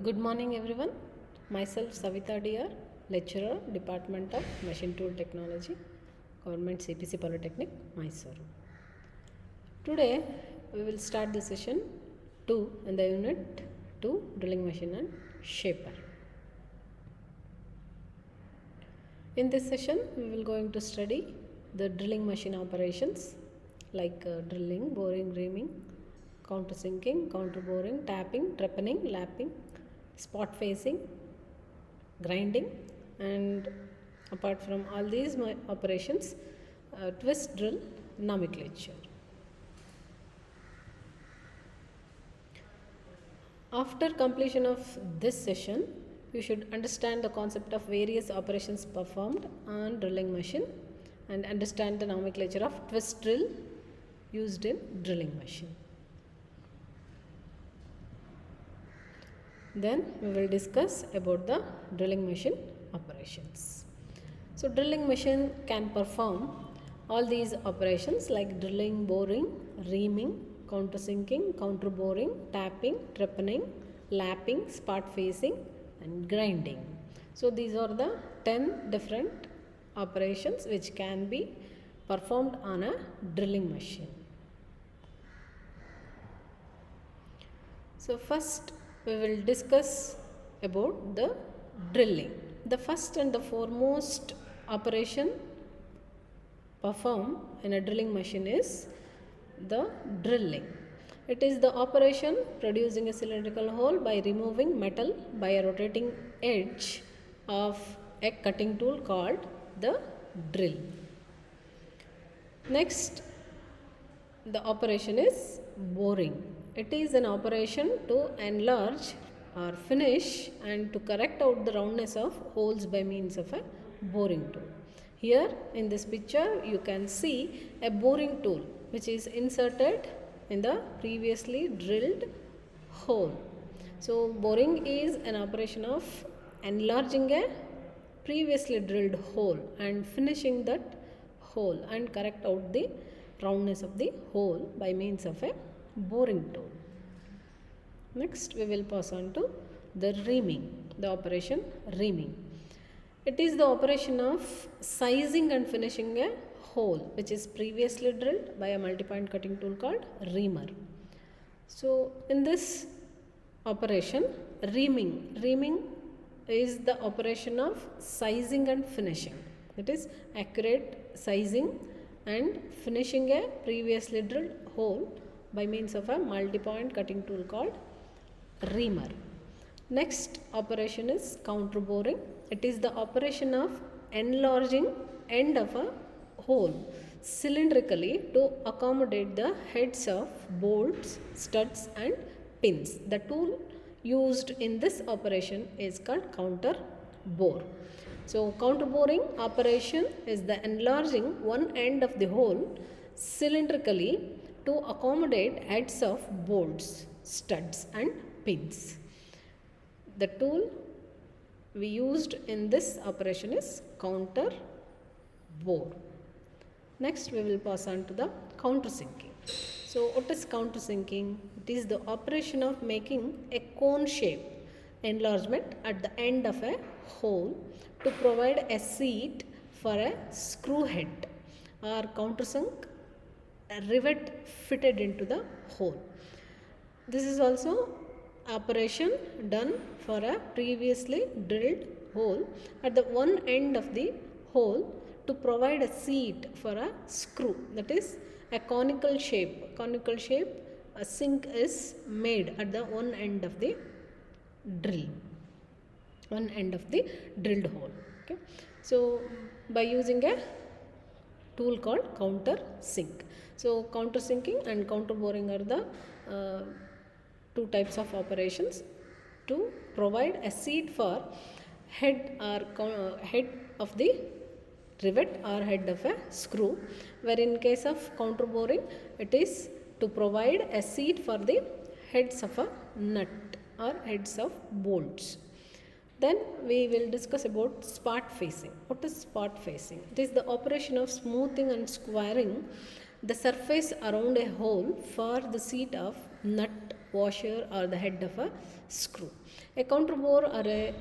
Good morning everyone. Myself Savita Dr, lecturer, Department of Machine Tool Technology, Government CPC Polytechnic, Mysore. Today we will start the session 2 in the unit 2 drilling machine and shaper. In this session we will going to study the drilling machine operations like drilling, boring, reaming, countersinking, counter boring, tapping, trepanning, lapping, spot facing, grinding, and apart from all these operations, twist drill nomenclature. After completion of this session, you should understand the concept of various operations performed on drilling machine and understand the nomenclature of twist drill used in drilling machine. Then we will discuss about the drilling machine operations. So drilling machine can perform all these operations like drilling, boring, reaming, countersinking, counter boring, tapping, trepanning, lapping, spot facing, and grinding. So these are the 10 different operations which can be performed on a drilling machine. So first we will discuss about the drilling. The first and the foremost operation performed in a drilling machine is the drilling. It is the operation producing a cylindrical hole by removing metal by a rotating edge of a cutting tool called the drill. Next, the operation is boring. It is an operation to enlarge or finish and to correct out the roundness of holes by means of a boring tool. Here in this picture you can see a boring tool which is inserted in the previously drilled hole. So boring is an operation of enlarging a previously drilled hole and finishing that hole and correct out the roundness of the hole by means of a boring tool. Next we will pass on to the reaming, the operation reaming. It is the operation of sizing and finishing a hole which is previously drilled by a multi-point cutting tool called reamer. So in this operation reaming is the operation of sizing and finishing. It is accurate sizing and finishing a previously drilled hole by means of a multi-point cutting tool called reamer. Next operation is counter boring. It is the operation of enlarging end of a hole cylindrically to accommodate the heads of bolts, studs and pins. The tool used in this operation is called counter bore. So counter boring operation is the enlarging one end of the hole cylindrically to accommodate heads of bolts, studs and pins. The tool we used in this operation is counter bore. Next we will pass on to the countersinking. So what is countersinking? It is the operation of making a cone shape enlargement at the end of a hole to provide a seat for a screw head or countersunk a rivet fitted into the hole. This is also operation done for a previously drilled hole at the one end of the hole to provide a seat for a screw, that is a conical shape. A sink is made at the one end of the drill, one end of the drilled hole. Okay. So by using a tool called counter sink. So counter sinking and counter boring are the two types of operations to provide a seat for head or head of the rivet or head of a screw, where in case of counter boring it is to provide a seat for the heads of a nut or heads of bolts. Then we will discuss about spot facing. What is spot facing? It is the operation of smoothing and squaring the surface around a hole for the seat of nut washer or the head of a screw. A counter bore or a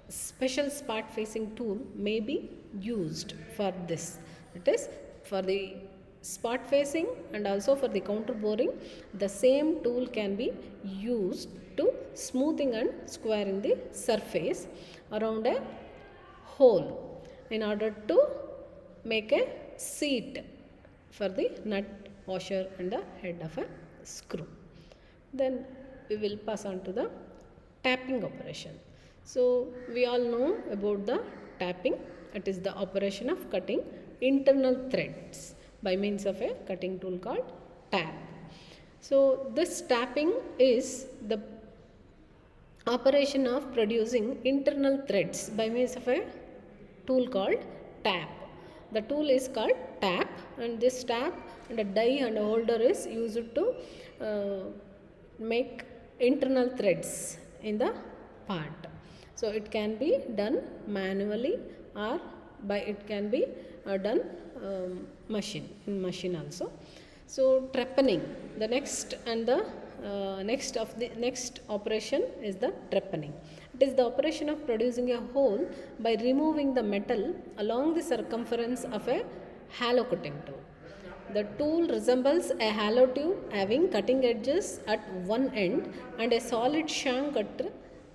special spot facing tool may be used for this. It is for the spot facing and also for the counter boring, the same tool can be used to smoothing and squaring the surface around a hole in order to make a seat for the nut, washer and the head of a screw. Then we will pass on to the tapping operation. So we all know about the tapping. It is the operation of cutting internal threads by means of a cutting tool called tap. So this tapping is the operation of producing internal threads by means of a tool called tap. The tool is called tap, and this tap and a die and a holder is used to make internal threads in the part. So it can be done manually or by it can be done in machine also. So trepanning, the next and the next operation is the trepanning. It is the operation of producing a hole by removing the metal along the circumference of a hollow cutting tool. The tool resembles a hollow tube having cutting edges at one end and a solid shank at the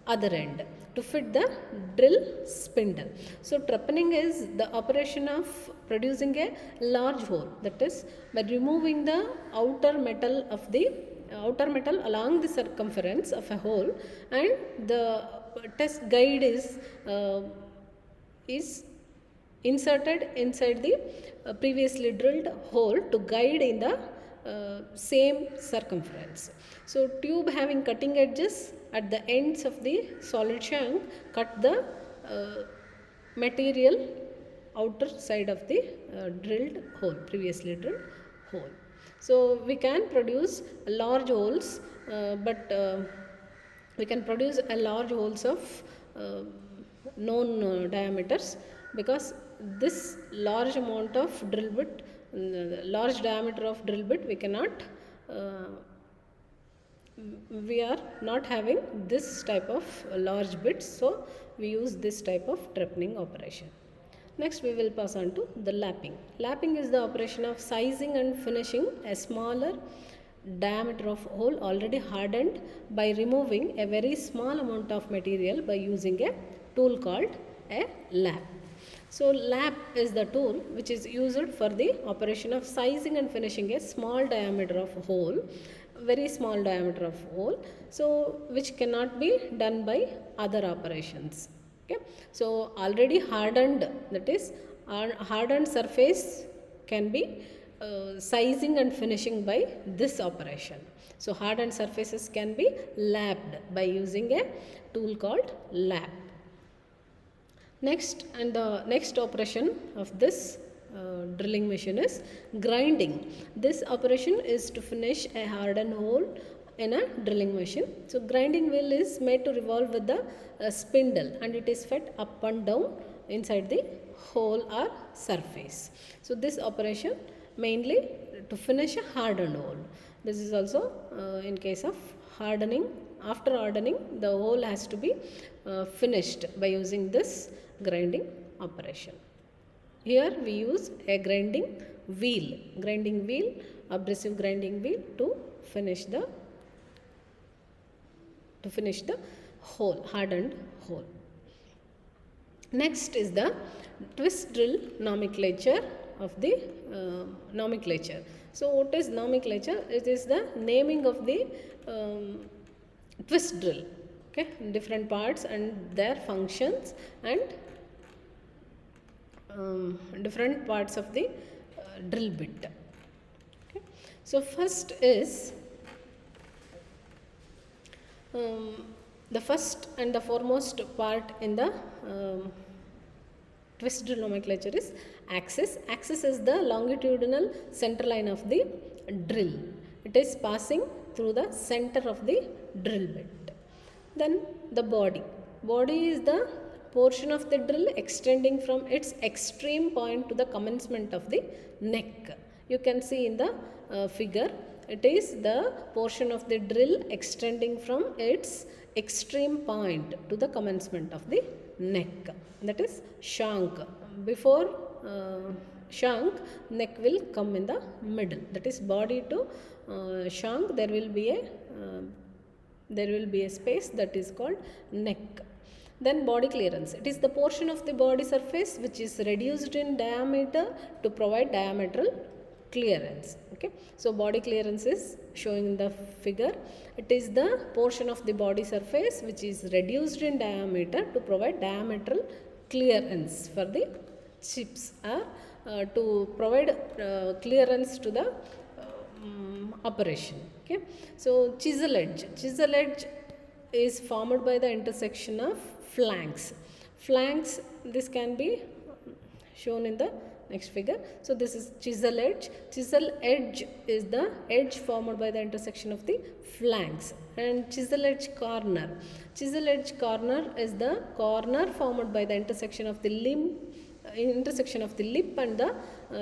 other end to fit the drill spindle. So trepanning is the operation of producing a large hole, that is by removing the outer metal along the circumference of a hole, and the test guide is inserted inside the previously drilled hole to guide in the same circumference. So tube having cutting edges at the ends of the solid shank cut the material outer side of the previously drilled hole. So we can produce large holes, we can produce a large holes of known diameters, because this large amount of drill bit, large diameter of drill bit we cannot we are not having this type of large bits, so we use this type of trepanning operation. Next we will pass on to the lapping. Lapping is the operation of sizing and finishing a smaller diameter of hole already hardened by removing a very small amount of material by using a tool called a lap. So lap is the tool which is used for the operation of sizing and finishing a small diameter of hole, very small diameter of hole, so which cannot be done by other operations. Okay. So already hardened, that is hardened surface can be sizing and finishing by this operation. So hardened surfaces can be lapped by using a tool called lap. Next, and the next operation of this drilling machine is grinding. This operation is to finish a hardened hole in a drilling machine. So grinding wheel is made to revolve with the spindle, and it is fed up and down inside the hole or surface. So this operation mainly to finish a hardened hole. This is also in case of hardening. After hardening, the hole has to be finished by using this grinding operation. Here we use a grinding wheel, abrasive grinding wheel to finish the hole, hardened hole. Next is the twist drill nomenclature of the nomenclature. So what is nomenclature? It is the naming of the twist drill, okay, different parts and their functions and different parts of the drill bit. Okay. So first is the first and the foremost part in the twist drill nomenclature is axis. Axis is the longitudinal center line of the drill. It is passing through the center of the drill bit. Then the body. Body is the portion of the drill extending from its extreme point to the commencement of the neck. You can see in the figure, it is the portion of the drill extending from its extreme point to the commencement of the neck. That is shank. Before shank, neck will come in the middle. That is body to shank, there will be a space that is called neck. Then body clearance. It is the portion of the body surface which is reduced in diameter to provide diametral clearance. Okay. So body clearance is showing in the figure. It is the portion of the body surface which is reduced in diameter to provide diametral clearance for the chips, or to provide clearance to the operation. Okay. So chisel edge. Chisel edge is formed by the intersection of flanks. Flanks, this can be shown in the next figure. So this is chisel edge. Chisel edge is the edge formed by the intersection of the flanks. And chisel edge corner. Chisel edge corner is the corner formed by the intersection of the lip and the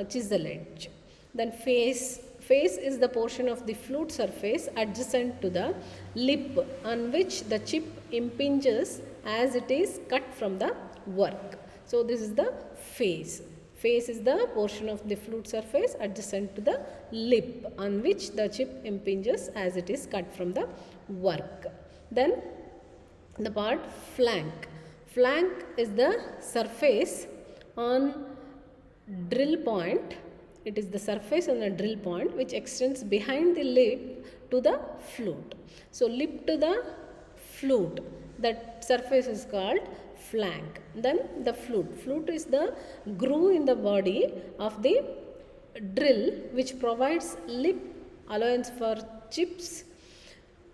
chisel edge. Then face. Face is the portion of the flute surface adjacent to the lip on which the chip impinges as it is cut from the work. So this is the face. Face is the portion of the flute surface adjacent to the lip on which the chip impinges as it is cut from the work. Then the part flank. Flank is the surface on drill point. It is the surface on a drill point which extends behind the lip to the flute. So lip to the flute, that surface is called flank. Then the flute. Flute is the groove in the body of the drill which provides lip allowance for chips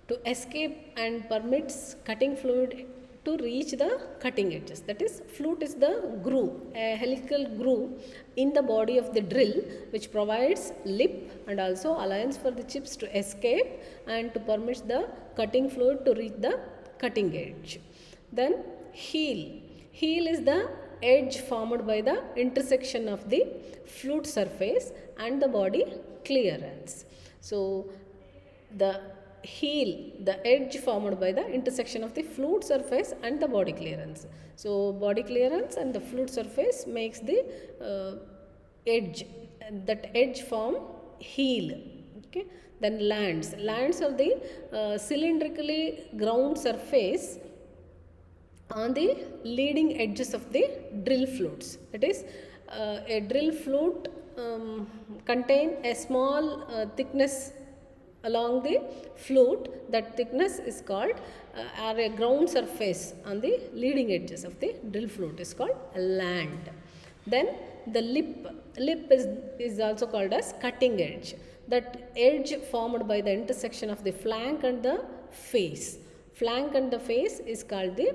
to escape and permits cutting fluid to reach the cutting edges. That is, flute is the groove, a helical groove in the body of the drill which provides lip and also allowance for the chips to escape and to permit the cutting fluid to reach the cutting edge. Then heel. Heel is the edge formed by the intersection of the flute surface and the body clearance. So the heel, the edge formed by the intersection of the flute surface and the body clearance. So body clearance and the flute surface makes the edge, that edge form heel. Okay. Then lands. Lands are the cylindrically ground surface on the leading edges of the drill flutes. That is, a drill flute contain a small thickness along the flute. That thickness is called or a ground surface on the leading edges of the drill flute is called a land. Then the lip. Lip is also called as cutting edge. That edge formed by the intersection of the flank and the face. Flank and the face is called the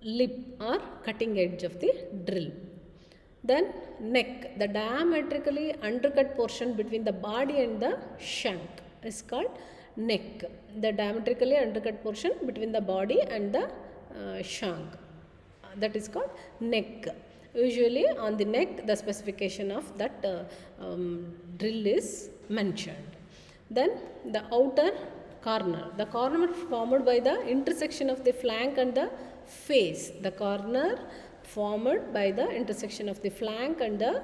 lip or cutting edge of the drill. Then neck. The diametrically undercut portion between the body and the shank is called neck. The diametrically undercut portion between the body and the shank, that is called neck. Usually on the neck the specification of that drill is mentioned. Then the outer corner. The corner formed by the intersection of the flank and the face. The corner formed by the intersection of the flank and the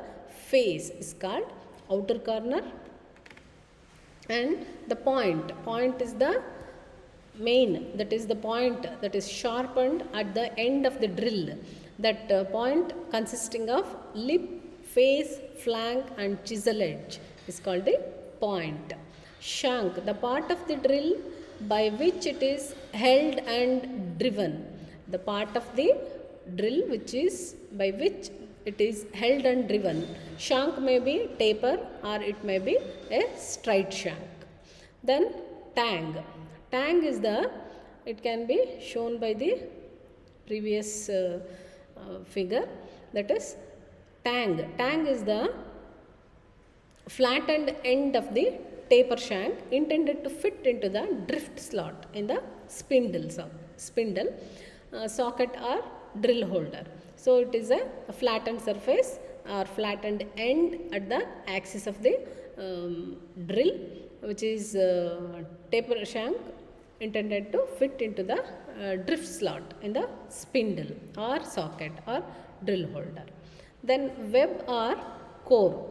face is called outer corner. And the point. Point is the main, that is the point that is sharpened at the end of the drill. That point consisting of lip, face, flank and chisel edge is called the point. Shank. The part of the drill by which it is held and driven. The part of the drill which is by which it is held and driven. Shank may be taper or it may be a straight shank. Then tang. Tang is the, it can be shown by the previous figure, that is tang. Tang is the flattened end of the taper shank intended to fit into the drift slot in the spindle socket or drill holder. So it is a flattened surface or flattened end at the axis of the drill, which is taper shank intended to fit into the drift slot in the spindle or socket or drill holder. Then web or core.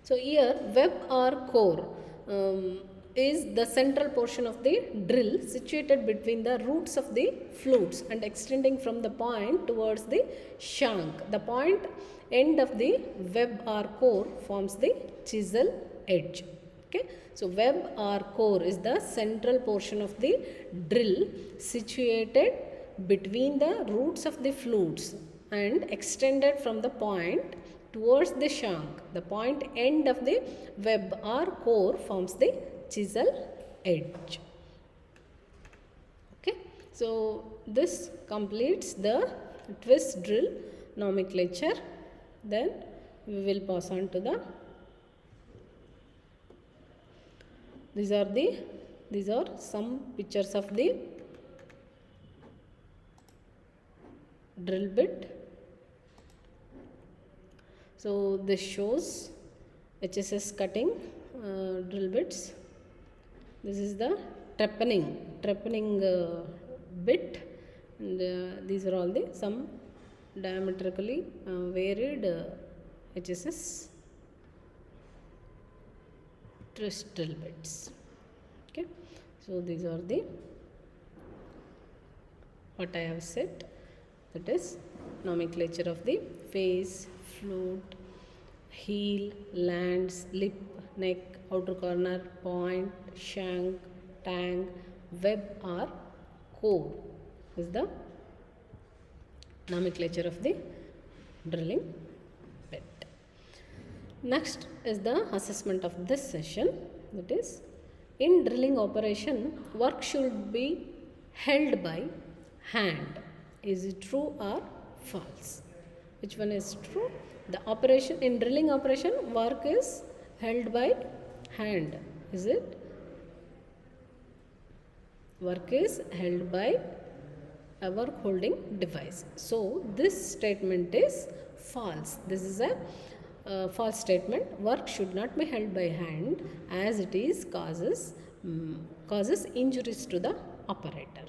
So here web or core is the central portion of the drill situated between the roots of the flutes and extending from the point towards the shank. The point end of the web or core forms the chisel edge. Okay. So web or core is the central portion of the drill situated between the roots of the flutes and extended from the point towards the shank. The point end of the web or core forms the chisel edge. Okay. So this completes the twist drill nomenclature. Then we will pass on to the these are some pictures of the drill bit. So this shows HSS cutting drill bits. This is the trepanning bit, and these are all the some diametrically varied HSS twist drill bits. Okay, so these are the what I have said, that is nomenclature of the face, flute, heel, lands, lip, neck, outer corner, point, shank, tang, web or core is the nomenclature of the drilling bit. Next is the assessment of this session, that is, in drilling operation work should be held by hand. Is it true or false? Which one is true? The operation in drilling operation work is held by hand. Is it? Work is held by a work holding device. So this statement is false. This is a false statement. Work should not be held by hand, as it is causes injuries to the operator.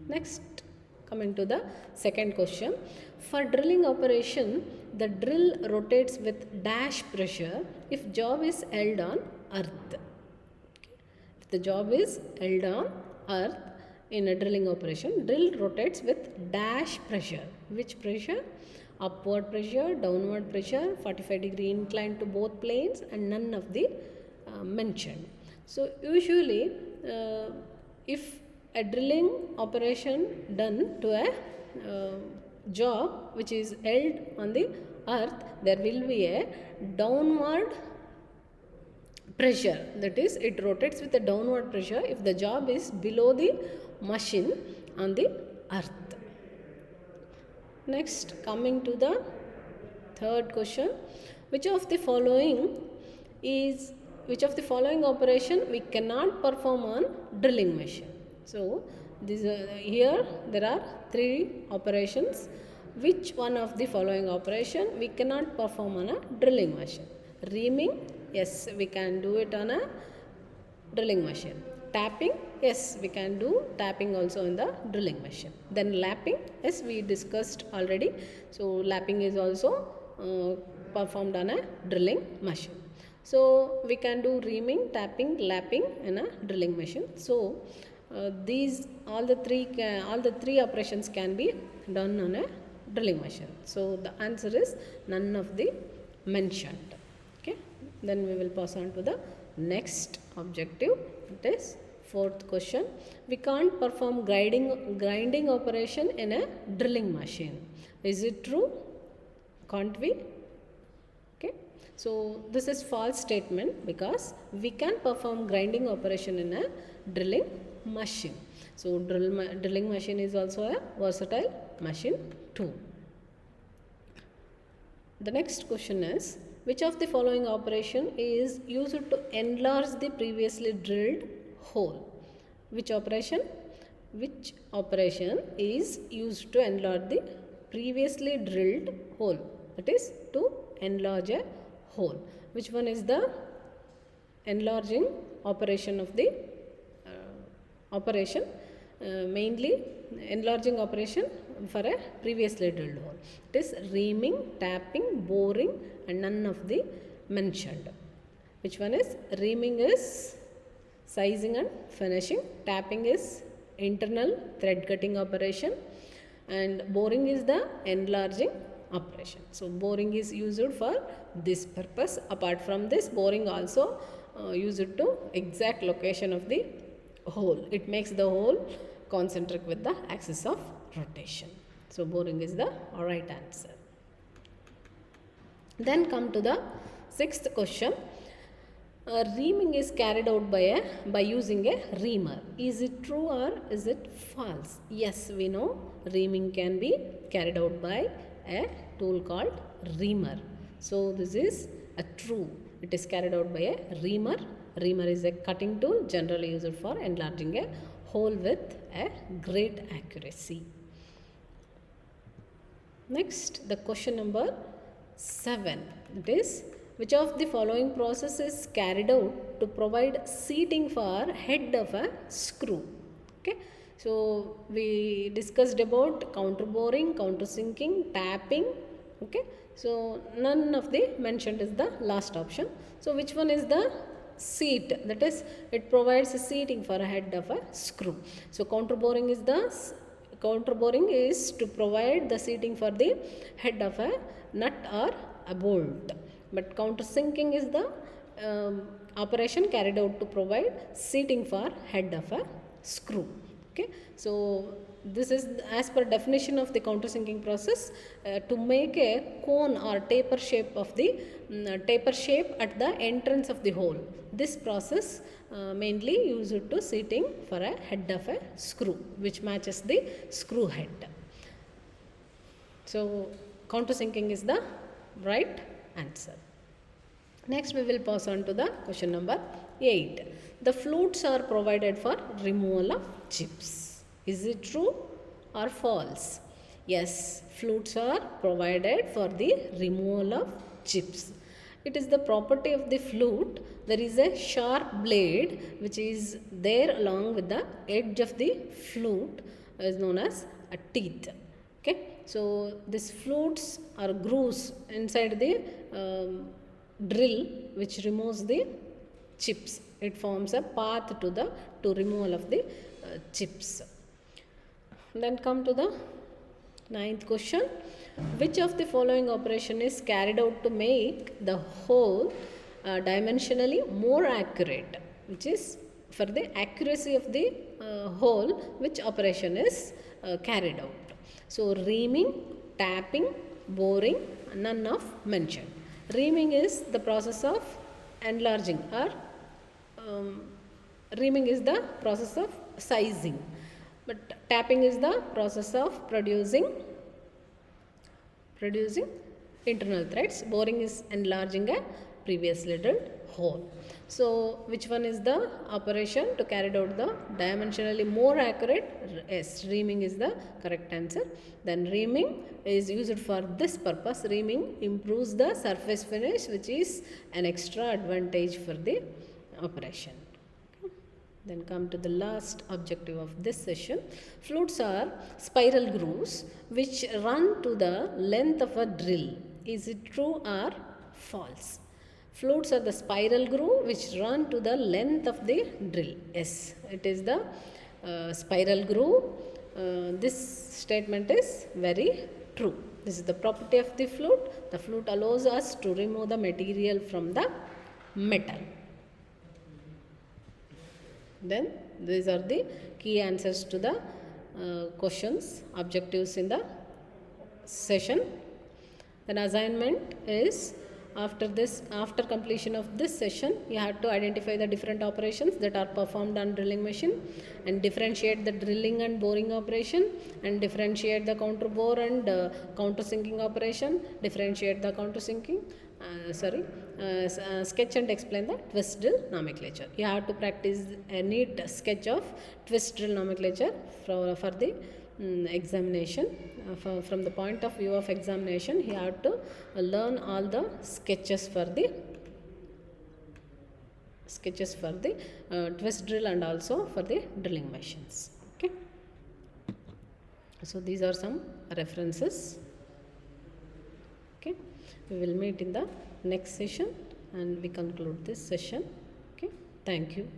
Next, coming to the second question. For drilling operation, the drill rotates with dash pressure if job is held on earth. If the job is held on earth in a drilling operation, drill rotates with dash pressure. Which pressure? Upward pressure, downward pressure, 45-degree incline to both planes, and none of the mentioned. So usually if a drilling operation done to a job which is held on the earth, there will be a downward pressure, that is, it rotates with a downward pressure if the job is below the machine on the earth. Next, coming to the third question, which of the following operation we cannot perform on drilling machine? So here there are three operations. Which one of the following operation we cannot perform on a drilling machine? Reaming, yes, we can do it on a drilling machine. Tapping, yes, we can do tapping also in the drilling machine. Then lapping, yes, we discussed already. So lapping is also performed on a drilling machine. So we can do reaming, tapping, lapping in a drilling machine. So these all the three operations can be done on a drilling machine. So the answer is none of the mentioned. Okay. Then we will pass on to the next objective. It is fourth question. We can't perform grinding operation in a drilling machine. Is it true? Can't we? Okay. So this is false statement, because we can perform grinding operation in a drilling machine. So drilling machine is also a versatile machine too. The next question is, which of the following operation is used to enlarge the previously drilled hole? Which operation is used to enlarge the previously drilled hole? That is, to enlarge a hole. Which one is the enlarging operation of the operation? Mainly enlarging operation for a previously drilled hole. It is reaming, tapping, boring, and none of the mentioned. Which one is? Reaming is sizing and finishing, tapping is internal thread cutting operation, and boring is the enlarging operation. So boring is used for this purpose. Apart from this, boring also used to exact location of the hole. It makes the hole concentric with the axis of rotation. So boring is the right answer. Then come to the sixth question. Reaming is carried out by using a reamer. Is it true or is it false? Yes, we know reaming can be carried out by a tool called reamer. So this is a true. It is carried out by a reamer. Reamer is a cutting tool generally used for enlarging a hole with a great accuracy. Next, the question number 7. It is, which of the following process is carried out to provide seating for head of a screw? Okay. So we discussed about counter boring, counter sinking, tapping. Okay. So none of the mentioned is the last option. So which one is the seat? That is, it provides a seating for a head of a screw. So counter boring is to provide the seating for the head of a nut or a bolt. But counter sinking is the operation carried out to provide seating for head of a screw. Okay. So this is as per definition of the counter sinking process, to make a cone or taper shape of the taper shape at the entrance of the hole. This process mainly used to seating for a head of a screw, which matches the screw head. So counter sinking is the right answer. Next we will pass on to the question number 8. The flutes are provided for removal of chips. Is it true or false? Yes, flutes are provided for the removal of chips. It is the property of the flute. There is a sharp blade which is there along with the edge of the flute, is known as a teeth. Okay. So these flutes are grooves inside the drill which removes the chips. It forms a path to removal of the chips. Then come to the 9th question. Which of the following operation is carried out to make the hole dimensionally more accurate? Which is for the accuracy of the hole, which operation is carried out? So reaming, tapping, boring, none of mentioned. Reaming is the process of enlarging, or reaming is the process of sizing, but tapping is the process of producing internal threads. Boring is enlarging a previously drilled hole. So which one is the operation to carry out the dimensionally more accurate? Yes, reaming is the correct answer. Then reaming is used for this purpose. Reaming improves the surface finish, which is an extra advantage for the operation. Then come to the last objective of this session. Flutes are spiral grooves which run to the length of a drill. Is it true or false? Flutes are the spiral groove which run to the length of the drill. Yes, it is the spiral groove. This statement is very true. This is the property of the flute. The flute allows us to remove the material from the metal. Then these are the key answers to the questions, objectives in the session. Then assignment is, after completion of this session, you have to identify the different operations that are performed on drilling machine and differentiate the drilling and boring operation, and differentiate the counter bore and counter sinking operation, differentiate the counter sinking, sketch and explain the twist drill nomenclature. You have to practice a neat sketch of twist drill nomenclature for the examination. From the point of view of examination, you have to learn all the sketches for the sketches for the twist drill and also for the drilling machines. Okay. So these are some references. Okay. We will meet in the next session and we conclude this session. Okay. Thank you.